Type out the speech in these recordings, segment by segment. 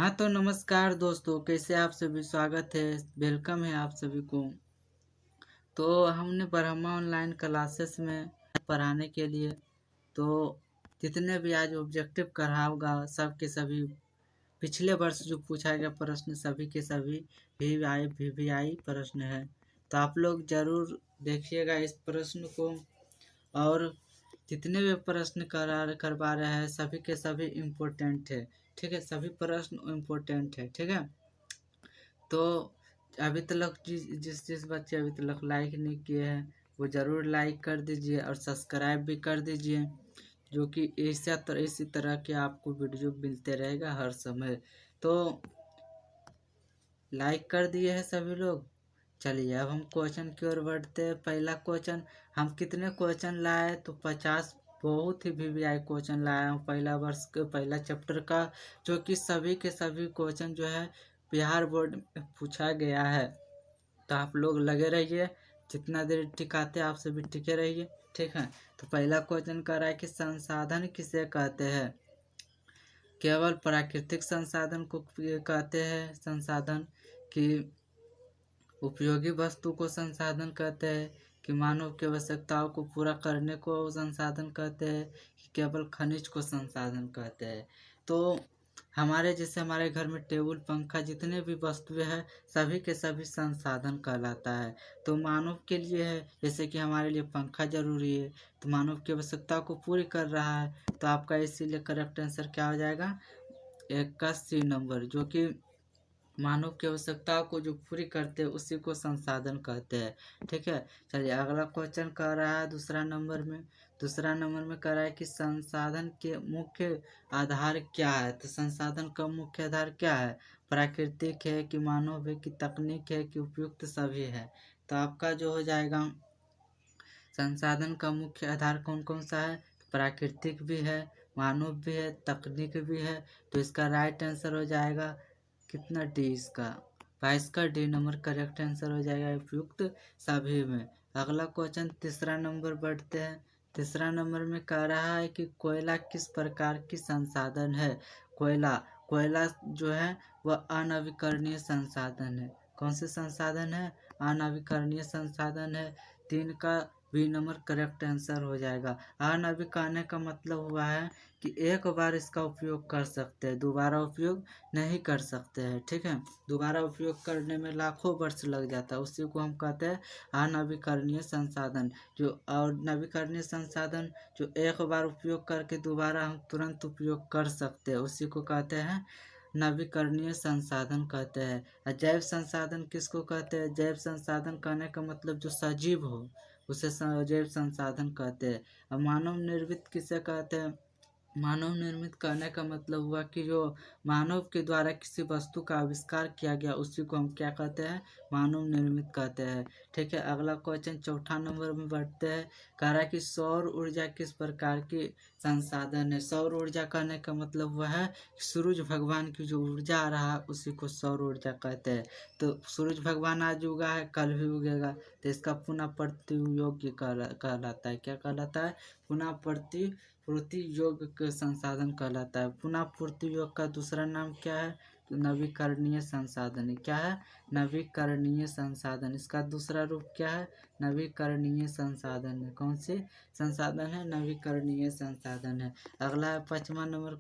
हाँ तो नमस्कार दोस्तों, कैसे आप सभी? स्वागत है, वेलकम है आप सभी को। तो हमने ब्रह्मा ऑनलाइन क्लासेस में पढ़ाने के लिए तो जितने भी आज ऑब्जेक्टिव करा होगा सब के सभी पिछले वर्ष जो पूछा गया प्रश्न सभी के सभी वीवीआई प्रश्न है। तो आप लोग जरूर देखिएगा इस प्रश्न को। और जितने भी प्रश्न करवा रहे हैं सभी के सभी इम्पोर्टेंट है। ठीक है, सभी प्रश्न इम्पोर्टेंट है। ठीक है, तो अभी तक जिस जिस बच्चे अभी तक लाइक नहीं किए हैं वो ज़रूर लाइक कर दीजिए और सब्सक्राइब भी कर दीजिए, जो कि इसी तरह के आपको वीडियो मिलते रहेगा हर समय। तो लाइक कर दिए हैं सभी लोग। चलिए अब हम क्वेश्चन की ओर बढ़ते हैं। पहला क्वेश्चन, हम कितने क्वेश्चन लाए? तो 50 बहुत ही वीवीआई क्वेश्चन लाया हूँ पहला वर्ष के पहला चैप्टर का, जो कि सभी के सभी क्वेश्चन जो है बिहार बोर्ड में पूछा गया है। तो आप लोग लगे रहिए, जितना देर टिकाते आप सभी टिके रहिए। ठीक है, तो पहला क्वेश्चन कर रहा है कि संसाधन किसे कहते हैं? केवल प्राकृतिक संसाधन को कहते हैं संसाधन, कि उपयोगी वस्तु को संसाधन कहते हैं, कि मानव की आवश्यकताओं को पूरा करने को संसाधन कहते हैं, कि केवल खनिज को संसाधन कहते हैं? तो हमारे घर में टेबल पंखा जितने भी वस्तुएं हैं सभी के सभी संसाधन कहलाता है। तो मानव के लिए है, जैसे कि हमारे लिए पंखा जरूरी है, तो मानव की आवश्यकता को पूरी कर रहा है। तो आपका इसीलिए करेक्ट आंसर क्या हो जाएगा? 81 नंबर, जो कि मानव की आवश्यकताओं को जो पूरी करते हैं उसी को संसाधन कहते हैं। ठीक है, चलिए अगला क्वेश्चन कर रहा है दूसरा नंबर में कह रहा है कि संसाधन के मुख्य आधार क्या है? तो संसाधन का मुख्य आधार क्या है? प्राकृतिक है, कि मानव है, कि तकनीक है, कि उपयुक्त सभी है? तो आपका जो हो जाएगा संसाधन का मुख्य आधार कौन कौन सा है? प्राकृतिक भी है, मानव भी है, तकनीक भी है। तो इसका राइट आंसर हो जाएगा कितना? डी। इसका 22 का डी नंबर करेक्ट आंसर हो जाएगा, उपयुक्त सभी में। अगला क्वेश्चन तीसरा नंबर बढ़ते हैं। तीसरा नंबर में कह रहा है कि कोयला किस प्रकार की संसाधन है? कोयला कोयला जो है वह अनवीकरणीय संसाधन है। कौन से संसाधन है? अनवीकरणीय संसाधन है। 3 का बी नंबर करेक्ट आंसर हो जाएगा। अनवीकरणीय का मतलब हुआ है कि एक बार इसका उपयोग कर सकते हैं, दोबारा उपयोग नहीं कर सकते हैं। ठीक है, दोबारा उपयोग करने में लाखों वर्ष लग जाता है, उसी को हम कहते हैं अनवीकरणीय संसाधन। जो और नवीकरणीय संसाधन जो एक बार उपयोग करके दोबारा हम तुरंत उपयोग कर सकते हैं उसी को कहते हैं नवीकरणीय संसाधन कहते हैं। और जैव संसाधन किसको कहते हैं? जैव संसाधन कहने का मतलब जो सजीव हो उसे जैव संसाधन कहते हैं। और मानव निर्मित किसे कहते हैं? मानव निर्मित कहने का मतलब हुआ कि जो मानव के द्वारा किसी वस्तु का आविष्कार किया गया उसी को हम क्या कहते हैं? मानव निर्मित कहते हैं। ठीक है, अगला क्वेश्चन चौथा नंबर में बढ़ते हैं। कह रहा है कि सौर ऊर्जा किस प्रकार की संसाधन है? सौर ऊर्जा कहने का मतलब हुआ है कि सूरज भगवान की जो ऊर्जा आ रहा है उसी को सौर ऊर्जा कहते हैं। तो सूरज भगवान आज उगा है, कल भी उगेगा, तो इसका पुनः योग्य कहलाता है। क्या कहलाता है? पुनः पूर्ति योग्य संसाधन कहलाता है। पुनः पूर्ति योग का दूसरा नाम क्या है? तो नवीकरणीय संसाधन है। क्या है? नवीकरणीय संसाधन। इसका दूसरा रूप क्या है? नवीकरणीय संसाधन है। कौन से संसाधन है? नवीकरणीय संसाधन है। अगला है पाँचवा नंबर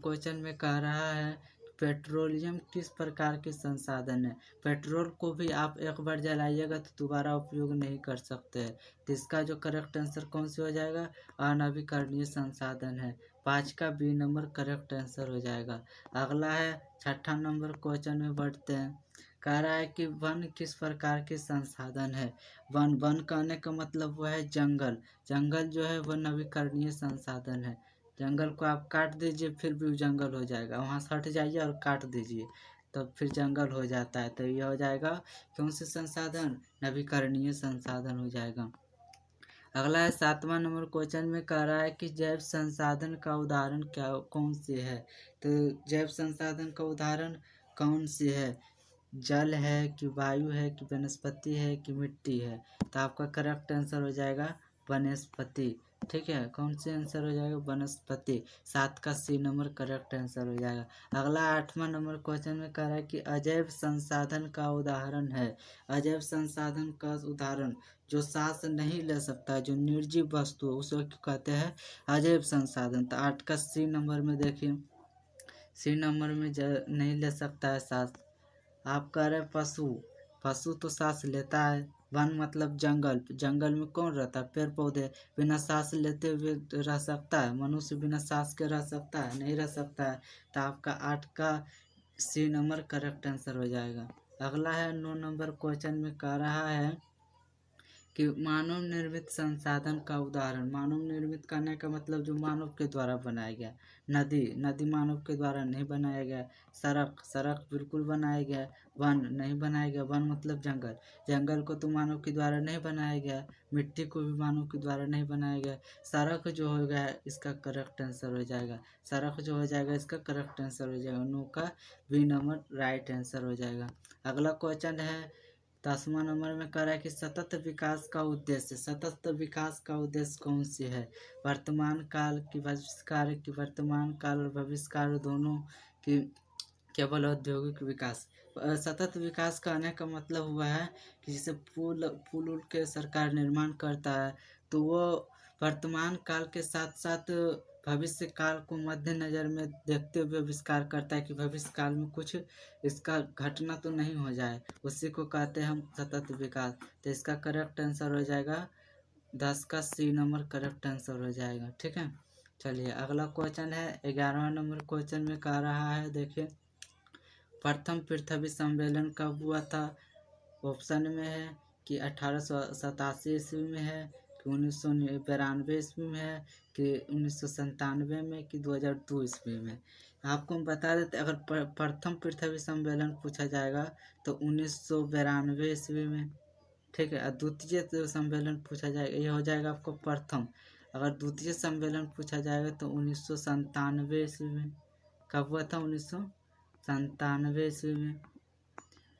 क्वेश्चन में कह रहा है पेट्रोलियम किस प्रकार के संसाधन है? पेट्रोल को भी आप एक बार जलाइएगा तो दोबारा उपयोग नहीं कर सकते हैं। तो इसका जो करेक्ट आंसर कौन से हो जाएगा? अनवीकरणीय संसाधन है। 5 का बी नंबर करेक्ट आंसर हो जाएगा। अगला है छठा नंबर क्वेश्चन में बढ़ते हैं। कह रहा है कि वन किस प्रकार के संसाधन है? वन कहने का मतलब वो है जंगल। जंगल जो है वह नवीकरणीय संसाधन है। जंगल को आप काट दीजिए फिर भी जंगल हो जाएगा, वहाँ से हट जाइए और काट दीजिए तब फिर जंगल हो जाता है। तो यह हो जाएगा कौन से संसाधन? नवीकरणीय संसाधन हो जाएगा। अगला है 7वां नंबर क्वेश्चन में कह रहा है कि जैव संसाधन का उदाहरण कौन से है? तो जैव संसाधन का उदाहरण कौन से है? जल है, कि वायु है, कि वनस्पति है, कि मिट्टी है? तो आपका करेक्ट आंसर हो जाएगा वनस्पति। ठीक है, कौन सी आंसर हो जाएगा? वनस्पति। 7 का सी नंबर करेक्ट आंसर हो जाएगा। अगला 8वां नंबर क्वेश्चन में कह रहा है कि अजैव संसाधन का उदाहरण है। अजैव संसाधन का उदाहरण जो सांस नहीं ले सकता, जो निर्जीव वस्तु है, उसे कहते हैं अजैव संसाधन। तो 8 का सी नंबर में देखिए, सी नंबर में नहीं ले सकता है सांस। आप कह रहे पशु, पशु तो सांस लेता है। वन मतलब जंगल, जंगल में कौन रहता है? पेड़ पौधे। बिना सांस लेते हुए रह सकता है? मनुष्य बिना सांस के रह सकता है? नहीं रह सकता है। तो आपका 8 का सी नंबर करेक्ट आंसर हो जाएगा। अगला है 9 नंबर क्वेश्चन में कह रहा है कि मानव निर्मित संसाधन का उदाहरण। मानव निर्मित करने का मतलब जो मानव के द्वारा बनाया गया। नदी, नदी मानव के द्वारा नहीं बनाया गया। सड़क, सड़क बिल्कुल बनाया गया। वन नहीं बनाया गया, वन मतलब जंगल, जंगल को तो मानव के द्वारा नहीं बनाया गया। मिट्टी को भी मानव के द्वारा नहीं बनाया गया। सड़क जो हो गया इसका करेक्ट आंसर हो जाएगा। सड़क जो हो जाएगा इसका करेक्ट आंसर हो जाएगा। 9 का बी नंबर राइट आंसर हो जाएगा। अगला क्वेश्चन है 10वां नंबर में कह रहा है कि सतत विकास का उद्देश्य। सतत विकास का उद्देश्य कौन सी है? वर्तमान काल की, भविष्य काल की, वर्तमान काल और भविष्य काल दोनों की, केवल औद्योगिक विकास। सतत विकास कहने का मतलब हुआ है कि जैसे पुल पुल के सरकार निर्माण करता है, तो वो वर्तमान काल के साथ साथ भविष्य काल को मद्देनजर में देखते हुए आविष्कार करता है कि भविष्य काल में कुछ इसका घटना तो नहीं हो जाए, उसी को कहते हैं हम सतत विकास। तो इसका करेक्ट आंसर हो जाएगा 10 का सी नंबर करेक्ट आंसर हो जाएगा। ठीक है, चलिए अगला क्वेश्चन है 11वां नंबर क्वेश्चन में कह रहा है, देखिए प्रथम पृथ्वी सम्मेलन कब हुआ था? ऑप्शन में है कि 1887 ईस्वी में है, कि 1992 ईस्वी में है, कि 1997 में, कि 2002 ईस्वी में। आपको हम बता देते, अगर प्रथम पृथ्वी सम्मेलन पूछा जाएगा तो 1992 ईस्वी में। ठीक है, और द्वितीय सम्मेलन पूछा जाएगा, ये हो जाएगा आपको प्रथम। अगर द्वितीय सम्मेलन पूछा जाएगा तो 1997 ईस्वी में। कब हुआ था? 1997 ईस्वी में।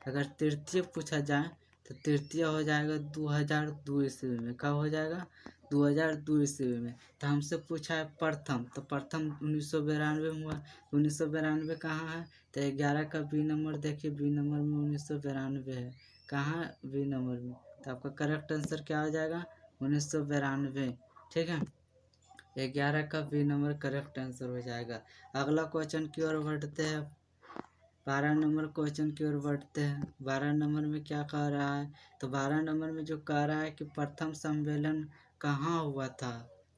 अगर तृतीय पूछा जाए तो तृतीय हो जाएगा 2002 ईस्वी में। कब हो जाएगा? 2002 ईस्वी में। तो हमसे पूछा है प्रथम, तो प्रथम 1992 में हुआ। 1992 कहाँ है? तो 11 का बी नंबर देखिए, बी नंबर में 1992 है। कहाँ? बी नंबर में। तो आपका करेक्ट आंसर क्या हो जाएगा? 1992। ठीक है, 11 का बी नंबर करेक्ट आंसर हो जाएगा। अगला क्वेश्चन की ओर बढ़ते हैं, 12 नंबर क्वेश्चन की ओर बढ़ते हैं। 12 नंबर में क्या कह रहा है? तो 12 नंबर में जो कह रहा है कि प्रथम सम्मेलन कहाँ हुआ था।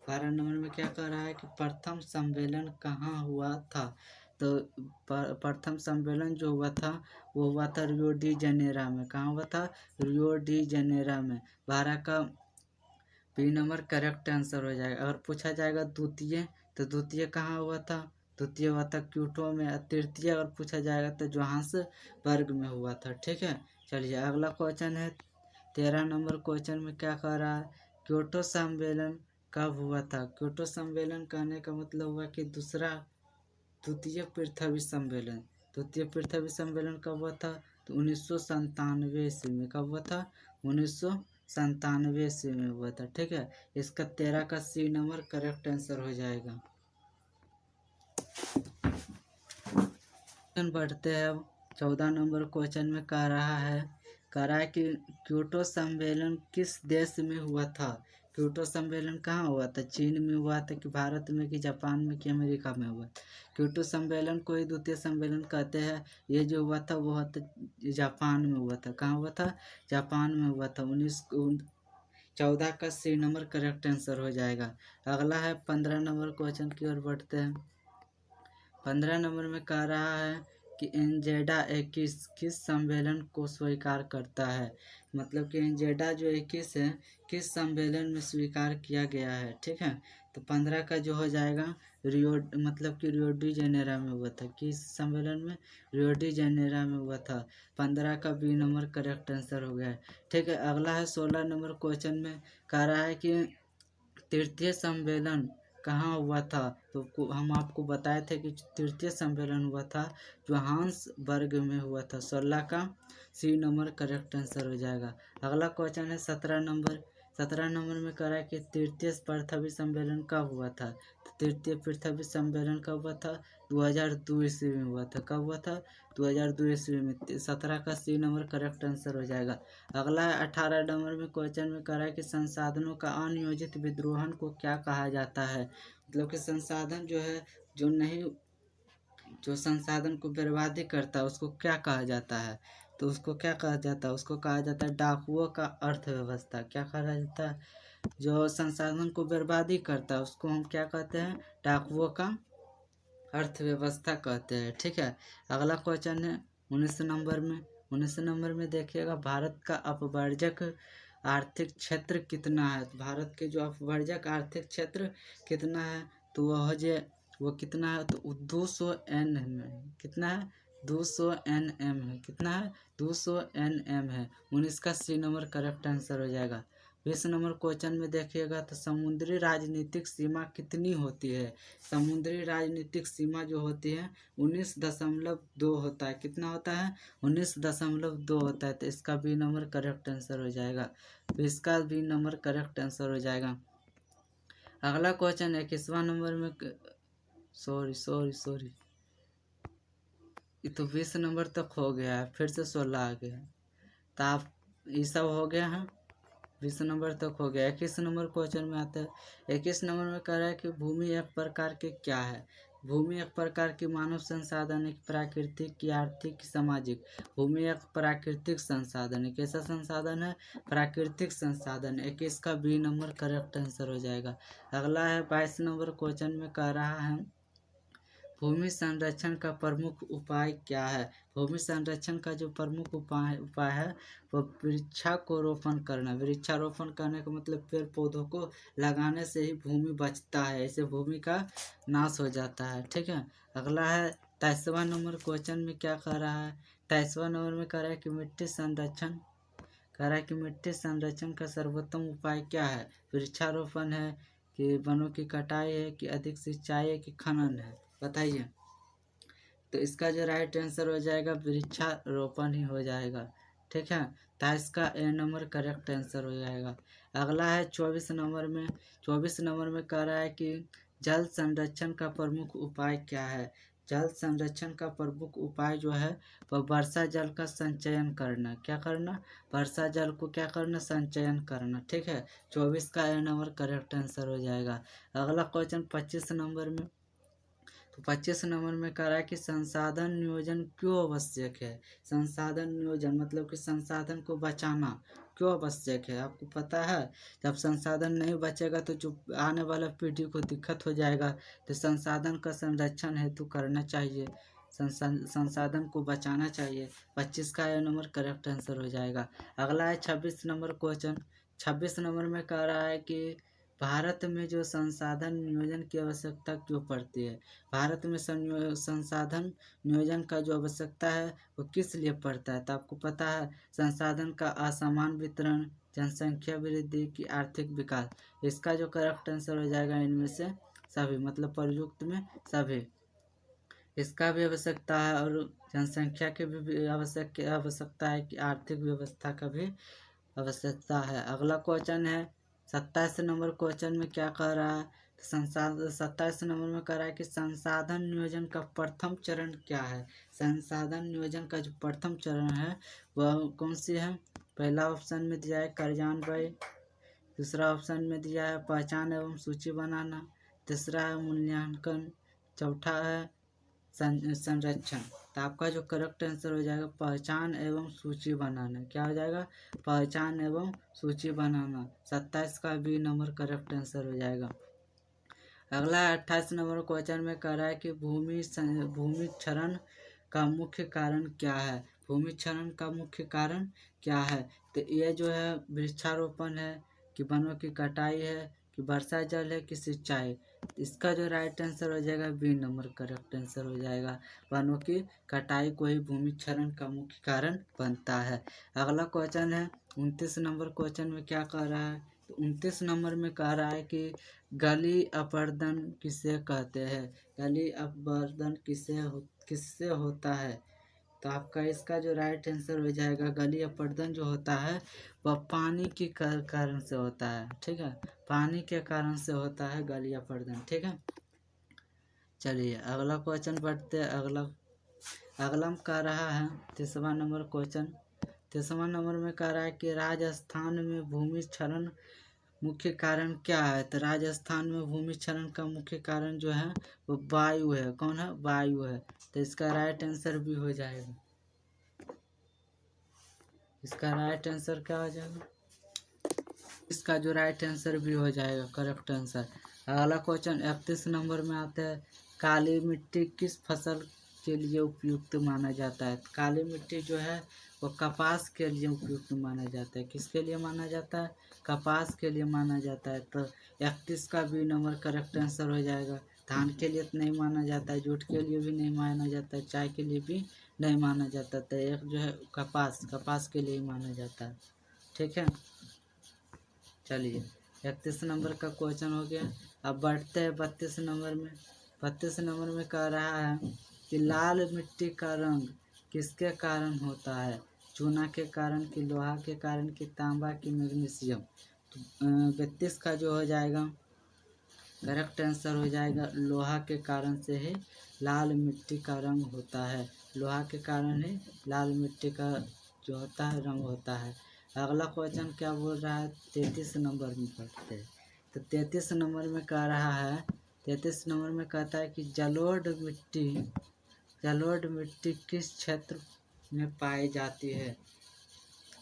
12 नंबर में क्या कह रहा है कि प्रथम सम्मेलन कहाँ हुआ था? तो प्रथम सम्मेलन जो हुआ था वो हुआ था रियो डी जनेरा में। कहाँ हुआ था? रियो डी जनेरा में। 12 का बी नंबर करेक्ट आंसर हो जाएगा। अगर पूछा जाएगा द्वितीय, तो द्वितीय कहाँ हुआ था? द्वितीय हुआ था क्योटो में। तृतीय अगर पूछा जाएगा तो जोहान्सबर्ग में हुआ था। ठीक है, चलिए अगला क्वेश्चन है 13 नंबर क्वेश्चन में क्या कह रहा है? क्योटो सम्मेलन कब हुआ था? क्योटो सम्मेलन कहने का मतलब हुआ कि द्वितीय पृथ्वी सम्मेलन। द्वितीय पृथ्वी सम्मेलन कब हुआ था? तो 1997 ईस्वी में। कब हुआ था? 1997 ईस्वी में हुआ था। ठीक है, इसका 13 का सी नंबर करेक्ट आंसर हो जाएगा। बढ़ते हैं अब 14 नंबर क्वेश्चन में कह रहा है कि क्योटो सम्मेलन किस देश में हुआ था? क्योटो सम्मेलन कहाँ हुआ था? चीन में हुआ था, कि भारत में, कि जापान में, कि अमेरिका में हुआ? क्योटो सम्मेलन को ही द्वितीय सम्मेलन कहते हैं। ये जो हुआ था वो जापान में हुआ था। कहाँ हुआ था? जापान में हुआ था। 14 का सी नंबर करेक्ट आंसर हो जाएगा। अगला है 15 नंबर क्वेश्चन की ओर बढ़ते हैं। 15 नंबर में कह रहा है कि एंजेडा 21 किस सम्मेलन को स्वीकार करता है? मतलब कि एंजेडा जो 21 है किस सम्मेलन में स्वीकार किया गया है? ठीक है, तो 15 का जो हो जाएगा मतलब कि रियो डी जेनेरा में हुआ था। किस सम्मेलन में? रियो डी जेनेरा में हुआ था। 15 का बी नंबर करेक्ट आंसर हो गया है। ठीक है, अगला है 16 नंबर क्वेश्चन में कह रहा है कि तृतीय सम्मेलन कहाँ हुआ था? तो हम आपको बताए थे कि तृतीय सम्मेलन हुआ था जोहान्सबर्ग में हुआ था। 16 का सी नंबर करेक्ट आंसर हो जाएगा। अगला क्वेश्चन है 17 नंबर 17 नंबर में कह रहा है कि तृतीय पृथ्वी सम्मेलन कब हुआ था। तो तृतीय पृथ्वी सम्मेलन कब हुआ था, 2002 ईस्वी में हुआ था। कब हुआ था, 2002 ईस्वी में। 17 का सी नंबर करेक्ट आंसर हो जाएगा। अगला है 18 नंबर में क्वेश्चन में कह रहा है कि संसाधनों का अनियोजित विद्रोहन को क्या कहा जाता है। मतलब कि संसाधन जो है, जो नहीं, जो संसाधन को बर्बादी करता है उसको क्या कहा जाता है। तो उसको क्या कहा जाता है, उसको कहा जाता है डाकुओं का अर्थव्यवस्था। क्या कहा जाता है, जो संसाधन को बर्बादी करता है उसको हम क्या कहते हैं, डाकुओं का अर्थव्यवस्था कहते हैं। ठीक है। अगला क्वेश्चन है 19 नंबर में। 19 नंबर में देखिएगा, भारत का अपवर्जक आर्थिक क्षेत्र कितना है। तो भारत के जो अपवर्जक आर्थिक क्षेत्र कितना है, तो वो कितना है, तो 200 एन में कितना है, 200 NM है। कितना है, 200 NM है। 19 का सी नंबर करेक्ट आंसर हो जाएगा। 20 नंबर क्वेश्चन में देखिएगा, तो समुद्री राजनीतिक सीमा कितनी होती है। समुद्री राजनीतिक सीमा जो होती है 19.2 होता है। कितना होता है, 19.2 होता है। तो इसका बी नंबर करेक्ट आंसर हो जाएगा। तो इसका बी नंबर करेक्ट आंसर हो जाएगा। अगला क्वेश्चन 21वां नंबर में सॉरी ये तो 20 नंबर तक हो गया है, फिर से 16 आ गया। तो आप ये सब हो गया है, 20 नंबर तक हो गया। 21 नंबर क्वेश्चन में आता है। 21 नंबर में कह रहा है कि भूमि एक प्रकार की क्या है। भूमि एक प्रकार की मानव संसाधन, एक प्राकृतिक की आर्थिक की सामाजिक। भूमि एक प्राकृतिक संसाधन है। कैसा संसाधन है, प्राकृतिक संसाधन। 21 का बी नंबर करेक्ट आंसर हो जाएगा। अगला है 22 नंबर क्वेश्चन में कह रहा है भूमि संरक्षण का प्रमुख उपाय क्या है। भूमि संरक्षण का जो प्रमुख उपाय है वो वृक्षारोपण करना। वृक्षारोपण करने का मतलब पेड़ पौधों को लगाने से ही भूमि बचता है, ऐसे भूमि का नाश हो जाता है। ठीक है। अगला है 23वां नंबर क्वेश्चन में क्या कह रहा है। 23वां नंबर में कह रहा है कि मिट्टी संरक्षण, कह रहा है कि मिट्टी संरक्षण का सर्वोत्तम उपाय क्या है। वृक्षारोपण है कि वनों की कटाई है कि अधिक सिंचाई है कि खनन है, बताइए। तो इसका जो राइट आंसर हो जाएगा वृक्षारोपण ही हो जाएगा। ठीक है। तो इसका ए नंबर करेक्ट आंसर हो जाएगा। अगला है 24 नंबर में। 24 नंबर में कह रहा है कि जल संरक्षण का प्रमुख उपाय क्या है। जल संरक्षण का प्रमुख उपाय जो है वह वर्षा जल का संचयन करना। क्या करना, वर्षा जल को क्या करना, संचयन करना। ठीक है। 24 का ए नंबर करेक्ट आंसर हो जाएगा। अगला क्वेश्चन 25 नंबर में। तो 25 नंबर में कह रहा है कि संसाधन नियोजन क्यों आवश्यक है। संसाधन नियोजन मतलब कि संसाधन को बचाना क्यों आवश्यक है। आपको पता है जब संसाधन नहीं बचेगा तो जो आने वाला पीढ़ी को दिक्कत हो जाएगा। तो संसाधन का संरक्षण हेतु करना चाहिए, संसाधन को बचाना चाहिए। 25 का ये नंबर करेक्ट आंसर हो जाएगा। अगला है 26 नंबर क्वेश्चन। 26 नंबर में कह रहा है कि भारत में जो संसाधन नियोजन की आवश्यकता क्यों पड़ती है। भारत में संसाधन नियोजन का जो आवश्यकता है वो किस लिए पड़ता है। तो आपको पता है संसाधन का असमान वितरण, जनसंख्या वृद्धि की आर्थिक विकास। इसका जो करेक्ट आंसर हो जाएगा इनमें से सभी, मतलब प्रयुक्त में सभी। इसका भी आवश्यकता है और जनसंख्या के भी आवश्यकता है कि आर्थिक व्यवस्था का भी आवश्यकता है। अगला क्वेश्चन है 27 नंबर क्वेश्चन में क्या कह रहा है। 27 नंबर में कह रहा है कि संसाधन नियोजन का प्रथम चरण क्या है। संसाधन नियोजन का जो प्रथम चरण है वह कौन सी है। पहला ऑप्शन में दिया है कार्यान्वयन, दूसरा ऑप्शन में दिया है पहचान एवं सूची बनाना, तीसरा है मूल्यांकन, चौथा है संरक्षण। तो आपका जो करेक्ट आंसर हो जाएगा पहचान एवं सूची बनाना। क्या हो जाएगा, पहचान एवं सूची बनाना। 27 का बी नंबर करेक्ट आंसर हो जाएगा। अगला 28 नंबर क्वेश्चन में कह रहा है कि भूमि क्षरण का मुख्य कारण क्या है। भूमि क्षरण का मुख्य कारण क्या है। तो ये जो है वृक्षारोपण है कि वनों की कटाई है कि वर्षा जल है कि सिंचाई। इसका जो राइट आंसर हो जाएगा बी नंबर करेक्ट आंसर हो जाएगा। वनों की कटाई को ही भूमि क्षरण का मुख्य कारण बनता है। अगला क्वेश्चन है 29 नंबर क्वेश्चन में क्या कह रहा है। तो 29 नंबर में कह रहा है कि गली अपरदन किसे कहते हैं। गली अपरदन किससे होता है। तो आपका इसका जो राइट आंसर हो जाएगा, गली अपरदन जो होता है वह पानी के कारण से होता है। ठीक है, पानी के कारण से होता है गली अपरदन। ठीक है, चलिए अगला क्वेश्चन पढ़ते हैं। अगला में कह रहा है 30वां नंबर क्वेश्चन। 30वां नंबर में कह रहा है कि राजस्थान में भूमिस्खलन मुख्य कारण क्या है। तो राजस्थान में भूमिस्खलन का मुख्य कारण जो है वो वायु है। कौन है? वायु है। तो इसका राइट आंसर भी हो जाएगा। इसका राइट आंसर क्या हो जाएगा? इसका जो राइट आंसर भी हो जाएगा करेक्ट आंसर। अगला क्वेश्चन 31 नंबर में आता है, काली मिट्टी किस फसल के लिए उपयुक्त माना जाता है। काली मिट्टी जो है वो कपास के लिए उपयुक्त माना जाता है। किसके लिए माना जाता है? कपास के लिए माना जाता है। तो 31 का भी नंबर करेक्ट आंसर हो जाएगा। धान के लिए तो नहीं माना जाता है, जूट के लिए भी नहीं माना जाता है, चाय के लिए भी नहीं माना जाता। तो एक जो है कपास के लिए माना जाता है। ठीक है, चलिए 31 नंबर का क्वेश्चन हो गया। अब बढ़ते हैं 32 नंबर में। 32 नंबर में कह रहा है कि लाल मिट्टी का रंग किसके कारण होता है। चूना के कारण, कि लोहा के कारण, कि तांबा, कि मैग्नीशियम। तो 32 का जो हो जाएगा करेक्ट आंसर हो जाएगा, लोहा के कारण से ही लाल मिट्टी का रंग होता है। लोहा के कारण ही लाल मिट्टी का जो होता है रंग होता है। अगला क्वेश्चन क्या बोल रहा है 33 नंबर में पढ़ते हैं। तो 33 नंबर में कह रहा है, 33 नंबर में कहता है कि जलोढ़ मिट्टी किस क्षेत्र में पाई जाती है।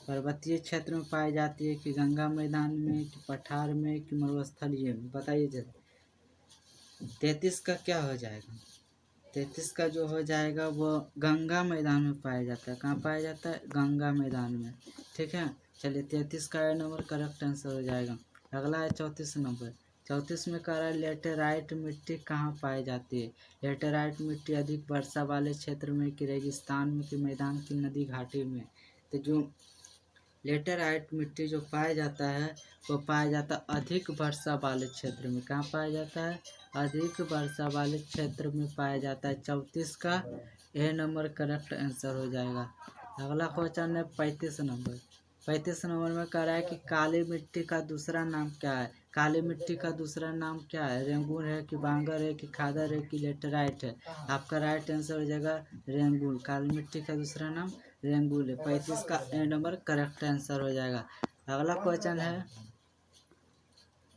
पर्वतीय क्षेत्र में पाई जाती है, कि गंगा मैदान में, कि पठार में, कि मरुस्थलीय में। बताइए जल्दी। 33 का क्या हो जाएगा? 33 का जो हो जाएगा वो गंगा मैदान में पाया जाता है। कहाँ पाया जाता है? गंगा मैदान में। ठीक है, चलिए 33 का नंबर करेक्ट आंसर हो जाएगा। अगला है 34 नंबर। 34 में कह रहा है लेटेराइट मिट्टी कहाँ पाई जाती है। लेटेराइट मिट्टी अधिक वर्षा वाले क्षेत्र में, कि रेगिस्तान में, कि मैदान, की नदी घाटी में। तो जो लेटेराइट मिट्टी जो पाया जाता है वो पाया जाता है अधिक वर्षा वाले क्षेत्र में। कहाँ पाया जाता है? अधिक वर्षा वाले क्षेत्र में पाया जाता है। 34 का ए नंबर करेक्ट आंसर हो जाएगा। अगला क्वेश्चन है 35 नंबर। 35 नंबर में कह रहा है कि काली मिट्टी का दूसरा नाम क्या है। काली मिट्टी का दूसरा नाम क्या है? रेंगून है, कि बांगर है, कि खादर है, कि लेटेराइट है। आपका राइट आंसर हो जाएगा रेंगून। काली मिट्टी का दूसरा नाम रेंगून है। 35 का ए नंबर करेक्ट आंसर हो जाएगा। अगला क्वेश्चन है,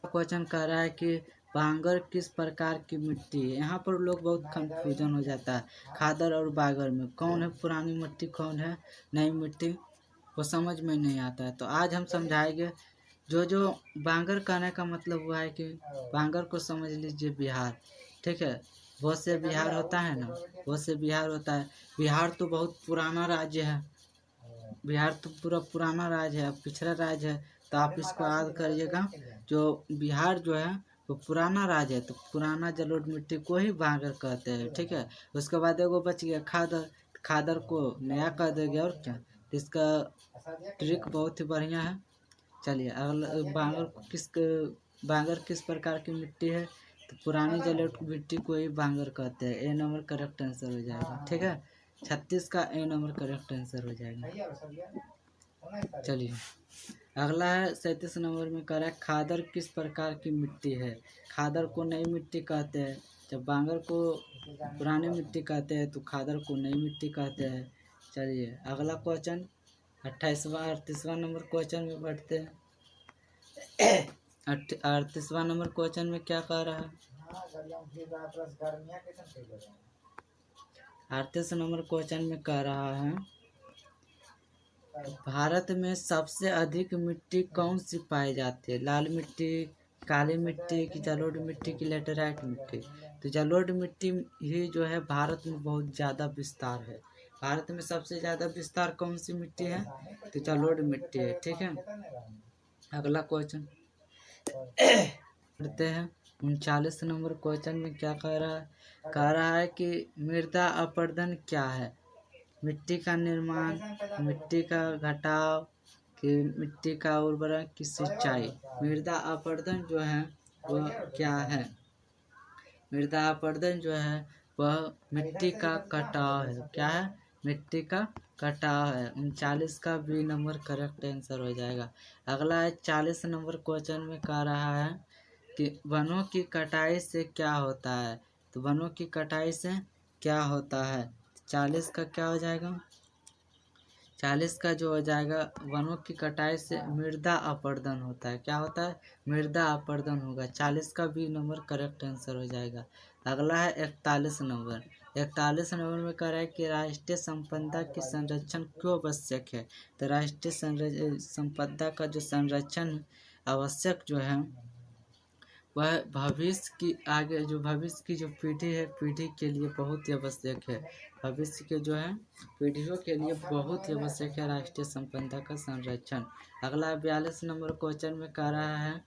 क्वेश्चन कह रहा है कि बांगर किस प्रकार की मिट्टी है। यहाँ पर लोग बहुत कंफ्यूजन हो जाता है खादर और बागर में। कौन है पुरानी मिट्टी, कौन है नई मिट्टी, वो समझ में नहीं आता है। तो आज हम समझाएंगे। जो बांगर कहने का मतलब हुआ है कि बांगर को समझ लीजिए बिहार। ठीक है, वो से बिहार होता है ना, वो से बिहार होता है। बिहार तो बहुत पुराना राज्य है। बिहार तो पूरा पुराना राज्य है, पिछड़ा राज्य है। तो आप इसको याद करिएगा। जो बिहार जो है वो पुराना राज्य है, तो पुराना जलोढ़ मिट्टी को ही बांगर कहते हैं। ठीक है, उसके बाद एगो बच गया खादर। खादर को नया कह देंगे और क्या। तो इसका ट्रिक बहुत ही बढ़िया है। चलिए अगला, बांगर किस प्रकार की मिट्टी है। तो पुरानी जलोढ़ मिट्टी को ही बांगर कहते हैं। ए नंबर करेक्ट आंसर हो जाएगा। ठीक है, 36 का ए नंबर करेक्ट आंसर हो जाएगा। चलिए अगला है 37 नंबर में कह रहा है खादर किस प्रकार की मिट्टी है। खादर को नई मिट्टी कहते हैं। जब बांगर को पुरानी मिट्टी कहते हैं तो खादर को नई मिट्टी कहते हैं। चलिए अगला क्वेश्चन 38वां नंबर क्वेश्चन में बढ़ते हैं। 38वां नंबर क्वेश्चन में क्या कह रहा है? 38 नंबर क्वेश्चन में कह रहा है भारत में सबसे अधिक मिट्टी कौन सी पाई जाती है। लाल मिट्टी, काली मिट्टी, की जलोढ़ मिट्टी, की लेटेराइट मिट्टी। तो जलोढ़ मिट्टी ही जो है भारत में बहुत ज़्यादा विस्तार है। भारत में सबसे ज़्यादा विस्तार कौन सी मिट्टी है? तो जलोढ़ मिट्टी है। ठीक है, अगला क्वेश्चन पढ़ते हैं। 39 नंबर क्वेश्चन में क्या कह रहा है? कह रहा है कि मृदा अपरदन क्या है। मिट्टी का निर्माण, मिट्टी का घटाव, कि मिट्टी का उर्वरक, की सिंचाई। मृदा अपरदन जो है वह क्या है? मृदा अपरदन जो है वह मिट्टी का कटाव है। क्या है? मिट्टी का कटाव है। 39 का बी नंबर करेक्ट आंसर हो जाएगा। अगला है 40 नंबर क्वेश्चन में कह रहा है कि वनों की कटाई से क्या होता है। तो वनों की कटाई से क्या होता है, 40 का क्या हो जाएगा, 40 का जो हो जाएगा, वनों की कटाई से मृदा अपरदन होता है। क्या होता है, मृदा अपरदन होगा। 40 का बी नंबर करेक्ट आंसर हो जाएगा। अगला है 41 नंबर। 41 नंबर में कह रहा है कि राष्ट्रीय संपदा की संरक्षण क्यों आवश्यक है। तो राष्ट्रीय संपदा का जो संरक्षण आवश्यक जो है वह भविष्य की आगे जो भविष्य की जो पीढ़ी है, पीढ़ी के लिए बहुत ही आवश्यक है। भविष्य के जो है पीढ़ियों के लिए बहुत ही आवश्यक है राष्ट्रीय संपदा का संरक्षण। अगला 42 नंबर क्वेश्चन में कह रहा है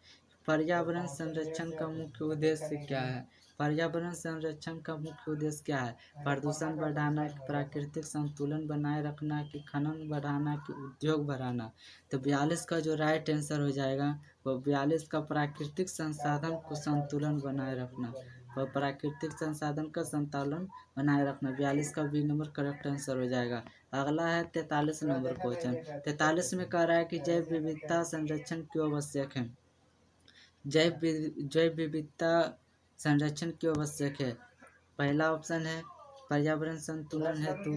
पर्यावरण संरक्षण का मुख्य उद्देश्य क्या है। पर्यावरण संरक्षण का मुख्य उद्देश्य क्या है, प्रदूषण बढ़ाना, प्राकृतिक संतुलन बनाए रखना, कि खनन बढ़ाना, कि उद्योग बढ़ाना। तो 42 का जो राइट आंसर हो जाएगा वो 42 का प्राकृतिक संसाधन को संतुलन बनाए रखना, और प्राकृतिक संसाधन का संतुलन बनाए रखना, 42 का बी नंबर करेक्ट आंसर हो जाएगा। अगला है 43 नंबर क्वेश्चन। 43 में कह रहा है कि जैव विविधता संरक्षण क्यों आवश्यक है। जैव विविधता संरक्षण क्यों आवश्यक है। पहला ऑप्शन है पर्यावरण संतुलन हेतु,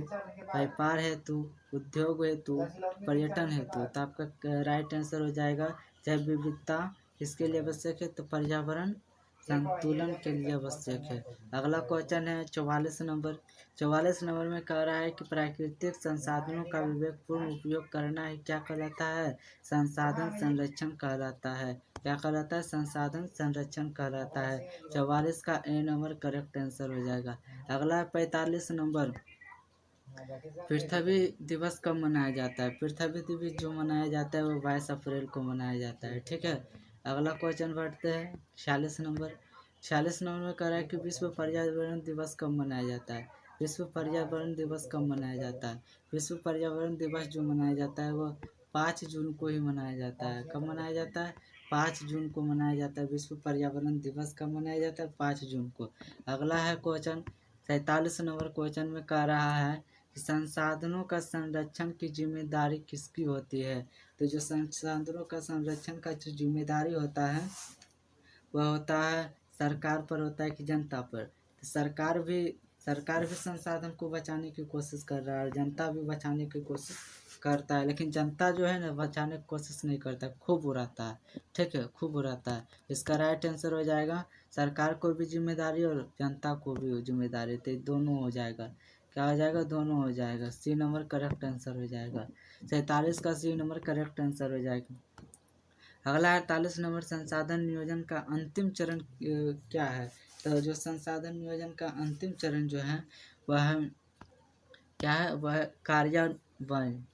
व्यापार हेतु, उद्योग हेतु, पर्यटन हेतु। तो आपका राइट आंसर हो जाएगा जैव विविधता किसके लिए आवश्यक है, तो पर्यावरण संतुलन के लिए आवश्यक है। अगला क्वेश्चन है 44 नंबर। 44 नंबर में कह रहा है कि प्राकृतिक संसाधनों का विवेकपूर्ण उपयोग करना ही क्या कहलाता है, संसाधन संरक्षण कहलाता है। क्या कहलाता है, संसाधन संरक्षण कहलाता है। 44 का ए नंबर करेक्ट आंसर हो जाएगा। अगला है 45 नंबर। पृथ्वी दिवस कब मनाया जाता है। पृथ्वी दिवस जो मनाया जाता है वो 22 अप्रैल को मनाया जाता है। ठीक है। अगला क्वेश्चन बढ़ते हैं 46 नंबर। 46 नंबर में कह रहा है कि विश्व पर्यावरण दिवस कब मनाया जाता है। विश्व पर्यावरण दिवस कब मनाया जाता है। विश्व पर्यावरण दिवस जो मनाया जाता है वो 5 जून को ही मनाया जाता है। कब मनाया जाता है, 5 जून को मनाया जाता है। विश्व पर्यावरण दिवस कब मनाया जाता है, 5 जून को। अगला है क्वेश्चन 47 नंबर क्वेश्चन में कह रहा है संसाधनों का संरक्षण की जिम्मेदारी किसकी होती है। तो जो संसाधनों का संरक्षण का जो जिम्मेदारी होता है वह होता है सरकार पर होता है कि जनता पर। तो सरकार भी संसाधन को बचाने की कोशिश कर रहा है और जनता भी बचाने की कोशिश करता है, लेकिन जनता जो है ना बचाने की कोशिश नहीं करता, खूब उड़ाता है। ठीक है, खूब उड़ाता है। इसका राइट आंसर हो जाएगा सरकार को भी जिम्मेदारी और जनता को भी जिम्मेदारी, तो दोनों हो जाएगा। क्या हो जाएगा, दोनों हो जाएगा। सी नंबर करेक्ट आंसर हो जाएगा। 47 का सी नंबर करेक्ट आंसर हो जाएगा। अगला 48 नंबर संसाधन नियोजन का अंतिम चरण क्या है। तो जो संसाधन नियोजन का अंतिम चरण जो है वह क्या है, वह कार्यान्वयन,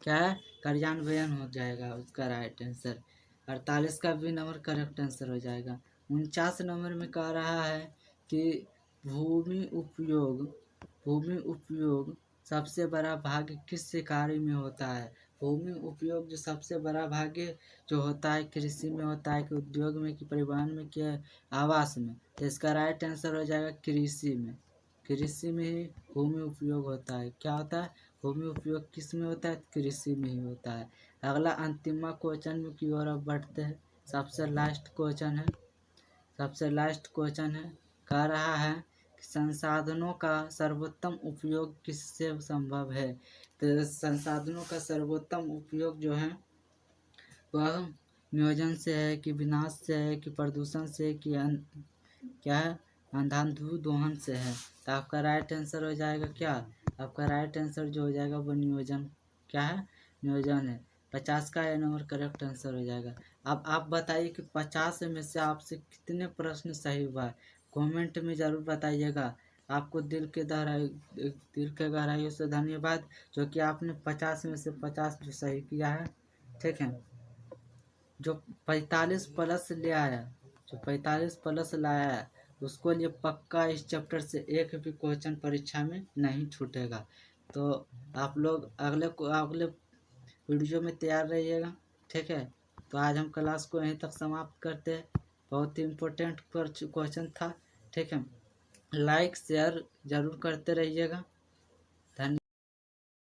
क्या है, कार्यान्वयन हो जाएगा उसका राइट आंसर। 48 का भी नंबर करेक्ट आंसर हो जाएगा। 49 नंबर में कह रहा है कि भूमि उपयोग भूमि उपयोग सबसे बड़ा भाग किस कार्य में होता है। भूमि उपयोग जो सबसे बड़ा भाग जो होता है कृषि में होता है, कि उद्योग में, कि परिवहन में, कि आवास में। तो इसका राइट आंसर हो जाएगा कृषि में। कृषि में ही भूमि उपयोग होता है। क्या होता है, भूमि उपयोग किस में होता है, कृषि में ही होता है। अगला अंतिम क्वेश्चन की ओर अब बढ़ते हैं। सबसे लास्ट क्वेश्चन है, सबसे लास्ट क्वेश्चन है, कह रहा है कि संसाधनों का सर्वोत्तम उपयोग किससे संभव है। तो संसाधनों का सर्वोत्तम उपयोग जो है वह नियोजन से है, कि विनाश से है, कि प्रदूषण से, कि क्या है, अंधाधुंध से है। तो आपका राइट आंसर हो जाएगा क्या, आपका राइट आंसर जो हो जाएगा वो नियोजन, क्या है, नियोजन है। 50 का ए नंबर करेक्ट आंसर हो जाएगा। अब आप बताइए कि 50 में से आपसे कितने प्रश्न सही हुआ है, कमेंट में ज़रूर बताइएगा। आपको दिल के गहराइयों से धन्यवाद, जो कि आपने 50 में से 50 जो सही किया है। ठीक है, जो 45 प्लस ले आया, जो 45 प्लस लाया है उसको लिए पक्का इस चैप्टर से एक भी क्वेश्चन परीक्षा में नहीं छूटेगा। तो आप लोग अगले वीडियो में तैयार रहिएगा। ठीक है, तो आज हम क्लास को यहीं तक समाप्त करते हैं। बहुत ही इम्पोर्टेंट क्वेश्चन था। ठीक है, लाइक शेयर ज़रूर करते रहिएगा।